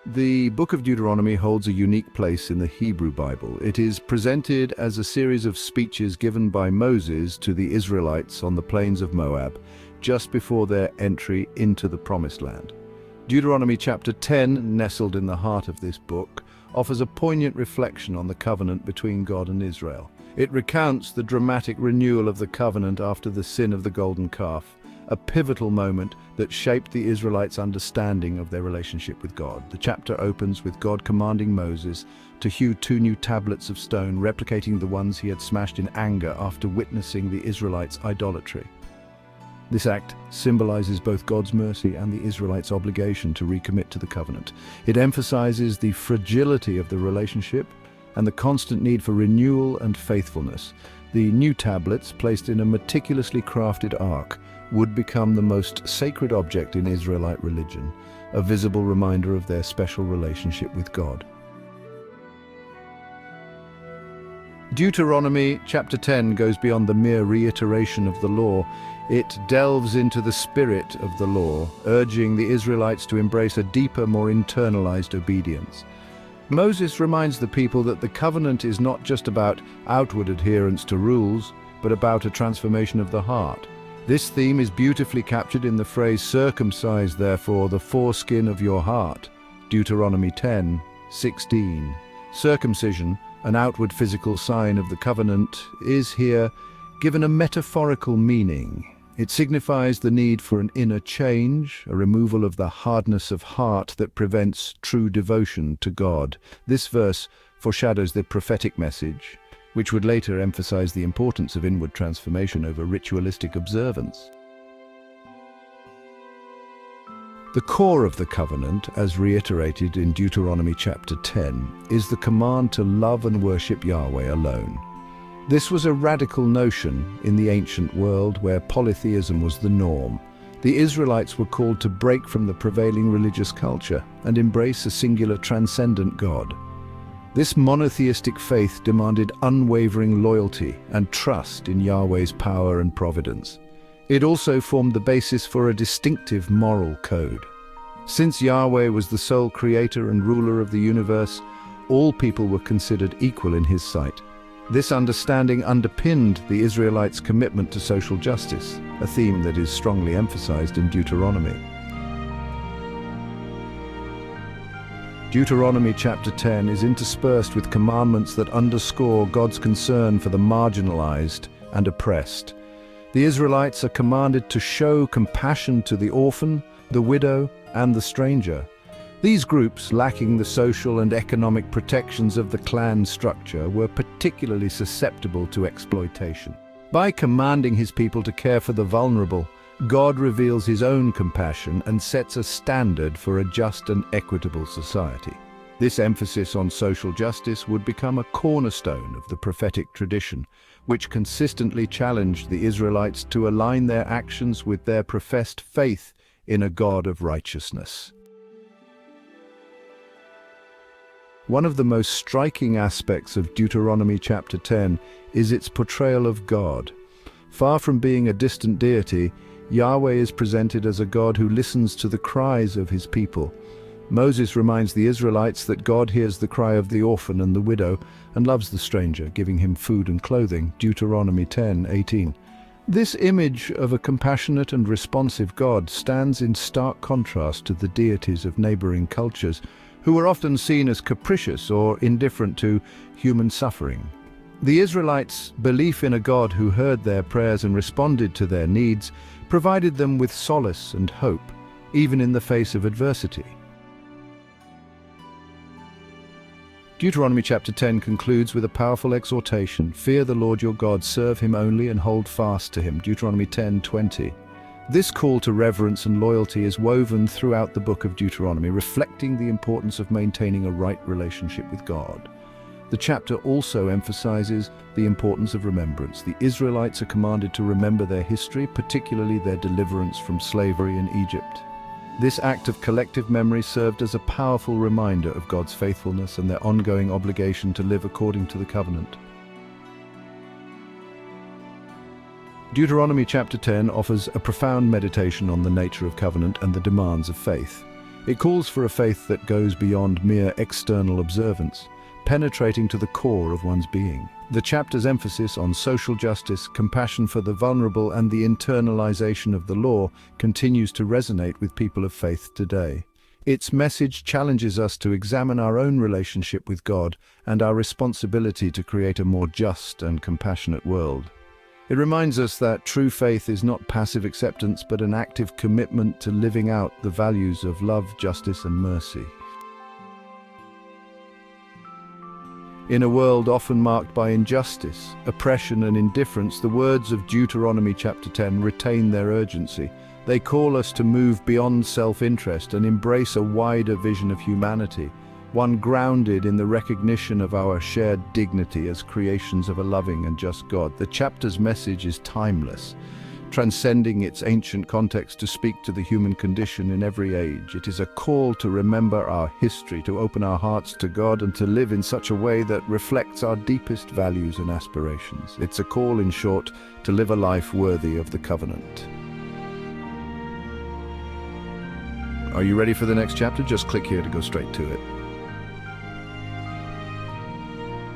The book of Deuteronomy holds a unique place in the Hebrew Bible. It is presented as a series of speeches given by Moses to the Israelites on the plains of Moab, just before their entry into the Promised Land. Deuteronomy chapter 10, nestled in the heart of this book, offers a poignant reflection on the covenant between God and Israel. It recounts the dramatic renewal of the covenant after the sin of the golden calf, a pivotal moment that shaped the Israelites' understanding of their relationship with God. The chapter opens with God commanding Moses to hew 2 new tablets of stone, replicating the ones he had smashed in anger after witnessing the Israelites' idolatry. This act symbolizes both God's mercy and the Israelites' obligation to recommit to the covenant. It emphasizes the fragility of the relationship and the constant need for renewal and faithfulness. The new tablets, placed in a meticulously crafted ark, would become the most sacred object in Israelite religion, a visible reminder of their special relationship with God. Deuteronomy chapter 10 goes beyond the mere reiteration of the law. It delves into the spirit of the law, urging the Israelites to embrace a deeper, more internalized obedience. Moses reminds the people that the covenant is not just about outward adherence to rules, but about a transformation of the heart. This theme is beautifully captured in the phrase, "Circumcise therefore the foreskin of your heart," Deuteronomy 10:16. Circumcision, an outward physical sign of the covenant, is here given a metaphorical meaning. It signifies the need for an inner change, a removal of the hardness of heart that prevents true devotion to God. This verse foreshadows the prophetic message, which would later emphasize the importance of inward transformation over ritualistic observance. The core of the covenant, as reiterated in Deuteronomy chapter 10, is the command to love and worship Yahweh alone. This was a radical notion in the ancient world where polytheism was the norm. The Israelites were called to break from the prevailing religious culture and embrace a singular transcendent God. This monotheistic faith demanded unwavering loyalty and trust in Yahweh's power and providence. It also formed the basis for a distinctive moral code. Since Yahweh was the sole creator and ruler of the universe, all people were considered equal in his sight. This understanding underpinned the Israelites' commitment to social justice, a theme that is strongly emphasized in Deuteronomy. Deuteronomy chapter 10 is interspersed with commandments that underscore God's concern for the marginalized and oppressed. The Israelites are commanded to show compassion to the orphan, the widow, and the stranger. These groups, lacking the social and economic protections of the clan structure, were particularly susceptible to exploitation. By commanding his people to care for the vulnerable, God reveals his own compassion and sets a standard for a just and equitable society. This emphasis on social justice would become a cornerstone of the prophetic tradition, which consistently challenged the Israelites to align their actions with their professed faith in a God of righteousness. One of the most striking aspects of Deuteronomy chapter 10 is its portrayal of God. Far from being a distant deity, Yahweh is presented as a God who listens to the cries of his people. Moses reminds the Israelites that God hears the cry of the orphan and the widow and loves the stranger, giving him food and clothing, Deuteronomy 10:18. This image of a compassionate and responsive God stands in stark contrast to the deities of neighboring cultures, who were often seen as capricious or indifferent to human suffering. The Israelites' belief in a God who heard their prayers and responded to their needs provided them with solace and hope, even in the face of adversity. Deuteronomy chapter 10 concludes with a powerful exhortation: "Fear the Lord your God, serve him only, and hold fast to him," Deuteronomy 10:20. This call to reverence and loyalty is woven throughout the book of Deuteronomy, reflecting the importance of maintaining a right relationship with God. The chapter also emphasizes the importance of remembrance. The Israelites are commanded to remember their history, particularly their deliverance from slavery in Egypt. This act of collective memory served as a powerful reminder of God's faithfulness and their ongoing obligation to live according to the covenant. Deuteronomy chapter 10 offers a profound meditation on the nature of covenant and the demands of faith. It calls for a faith that goes beyond mere external observance, penetrating to the core of one's being. The chapter's emphasis on social justice, compassion for the vulnerable, and the internalization of the law continues to resonate with people of faith today. Its message challenges us to examine our own relationship with God and our responsibility to create a more just and compassionate world. It reminds us that true faith is not passive acceptance, but an active commitment to living out the values of love, justice, and mercy. In a world often marked by injustice, oppression, and indifference, the words of Deuteronomy Chapter 10 retain their urgency. They call us to move beyond self-interest and embrace a wider vision of humanity, one grounded in the recognition of our shared dignity as creations of a loving and just God. The chapter's message is timeless, transcending its ancient context to speak to the human condition in every age. It is a call to remember our history, to open our hearts to God, and to live in such a way that reflects our deepest values and aspirations. It's a call, in short, to live a life worthy of the covenant. Are you ready for the next chapter? Just click here to go straight to it.